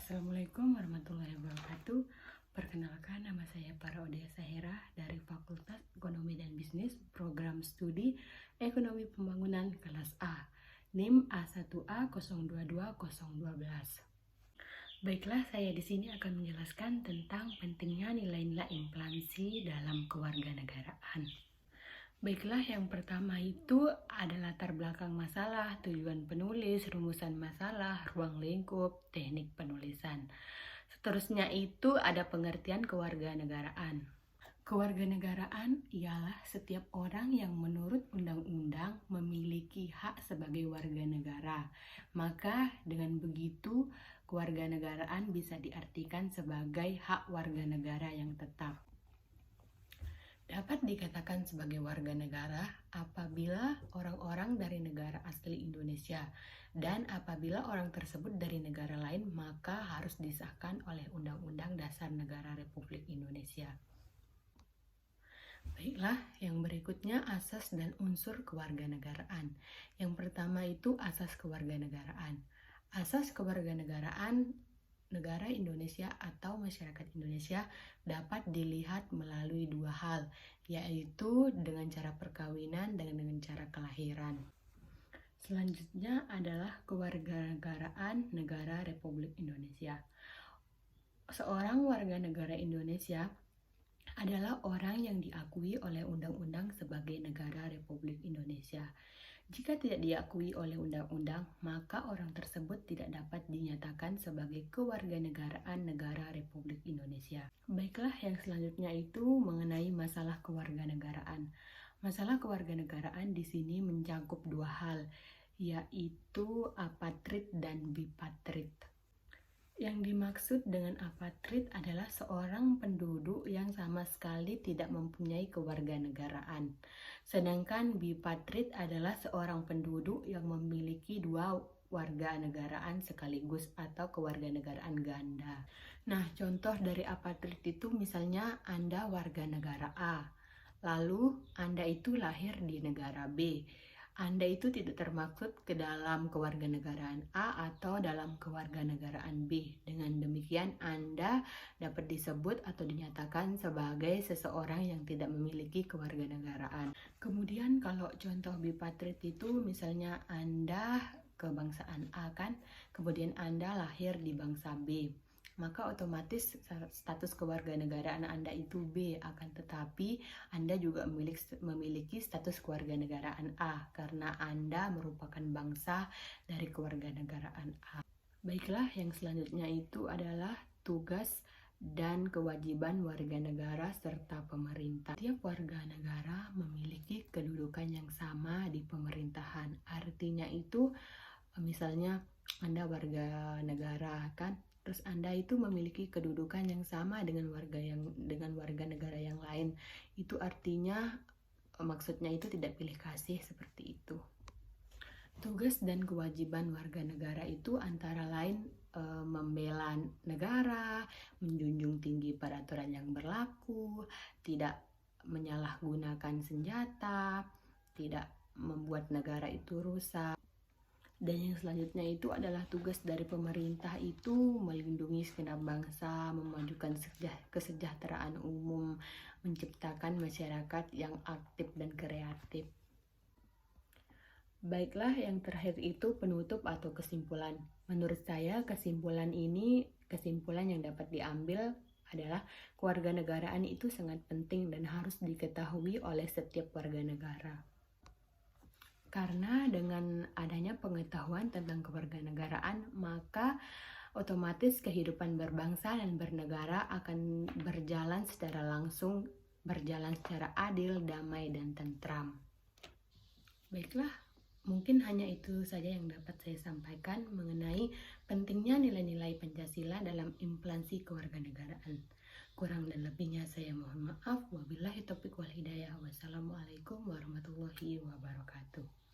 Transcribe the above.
Assalamualaikum warahmatullahi wabarakatuh. Perkenalkan, nama saya Parodia Sahira dari Fakultas Ekonomi dan Bisnis, Program Studi Ekonomi Pembangunan kelas A, NIM A1A022012. Baiklah, saya di sini akan menjelaskan tentang pentingnya nilai-nilai inflasi dalam kewarganegaraan. Baiklah, yang pertama itu ada latar belakang masalah, tujuan penulis, rumusan masalah, ruang lingkup, teknik penulisan. Seterusnya itu ada pengertian kewarganegaraan. Kewarganegaraan ialah setiap orang yang menurut undang-undang memiliki hak sebagai warga negara. Maka dengan begitu, kewarganegaraan bisa diartikan sebagai hak warga negara yang tetap. Dapat dikatakan sebagai warga negara apabila orang-orang dari negara asli Indonesia dan apabila orang tersebut dari negara lain, maka harus disahkan oleh Undang-Undang Dasar Negara Republik Indonesia. Baiklah, yang berikutnya asas dan unsur kewarganegaraan. Yang pertama itu asas kewarganegaraan. Asas kewarganegaraan negara Indonesia atau masyarakat Indonesia dapat dilihat melalui dua hal, yaitu dengan cara perkawinan dan dengan cara kelahiran. Selanjutnya adalah kewarganegaraan negara Republik Indonesia. Seorang warga negara Indonesia adalah orang yang diakui oleh undang-undang sebagai negara Republik Indonesia. Jika tidak diakui oleh undang-undang, maka orang tersebut tidak dapat dinyatakan sebagai kewarganegaraan negara Republik Indonesia. Baiklah, yang selanjutnya itu mengenai masalah kewarganegaraan. Masalah kewarganegaraan di sini mencakup dua hal, yaitu apatrid dan bipatrid. Yang dimaksud dengan apatrid adalah seorang penduduk yang sama sekali tidak mempunyai kewarganegaraan. Sedangkan bipatrid adalah seorang penduduk yang memiliki dua warganegaraan sekaligus atau kewarganegaraan ganda. Nah, contoh dari apatrid itu misalnya Anda warga negara A, lalu Anda itu lahir di negara B. Anda itu tidak termaksud ke dalam kewarganegaraan A atau dalam kewarganegaraan B. Dengan demikian, Anda dapat disebut atau dinyatakan sebagai seseorang yang tidak memiliki kewarganegaraan. Kemudian kalau contoh bipatrid itu misalnya Anda kebangsaan A kan, kemudian Anda lahir di bangsa B. Maka otomatis status kewarganegaraan Anda itu B, akan tetapi Anda juga memiliki status kewarganegaraan A karena Anda merupakan bangsa dari kewarganegaraan A. Baiklah, yang selanjutnya itu adalah tugas dan kewajiban warga negara serta pemerintah. Setiap warga negara memiliki kedudukan yang sama di pemerintahan. Artinya itu misalnya Anda warga negara kan, terus Anda itu memiliki kedudukan yang sama dengan warga negara yang lain. Itu artinya maksudnya itu tidak pilih kasih seperti itu. Tugas dan kewajiban warga negara itu antara lain membela negara, menjunjung tinggi peraturan yang berlaku, tidak menyalahgunakan senjata, tidak membuat negara itu rusak. Dan yang selanjutnya itu adalah tugas dari pemerintah itu melindungi segenap bangsa, memajukan kesejahteraan umum, menciptakan masyarakat yang aktif dan kreatif. Baiklah, yang terakhir itu penutup atau kesimpulan. Menurut saya kesimpulan yang dapat diambil adalah kewarganegaraan itu sangat penting dan harus diketahui oleh setiap warga negara. Karena dengan adanya pengetahuan tentang kewarganegaraan, maka otomatis kehidupan berbangsa dan bernegara akan berjalan secara langsung, berjalan secara adil, damai, dan tentram. Baiklah, mungkin hanya itu saja yang dapat saya sampaikan mengenai pentingnya nilai-nilai Pancasila dalam inflasi kewarganegaraan. Kurang dan lebihnya saya mohon maaf. Wabillahi taufiq wal hidayah. Wassalamualaikum warahmatullahi wabarakatuh.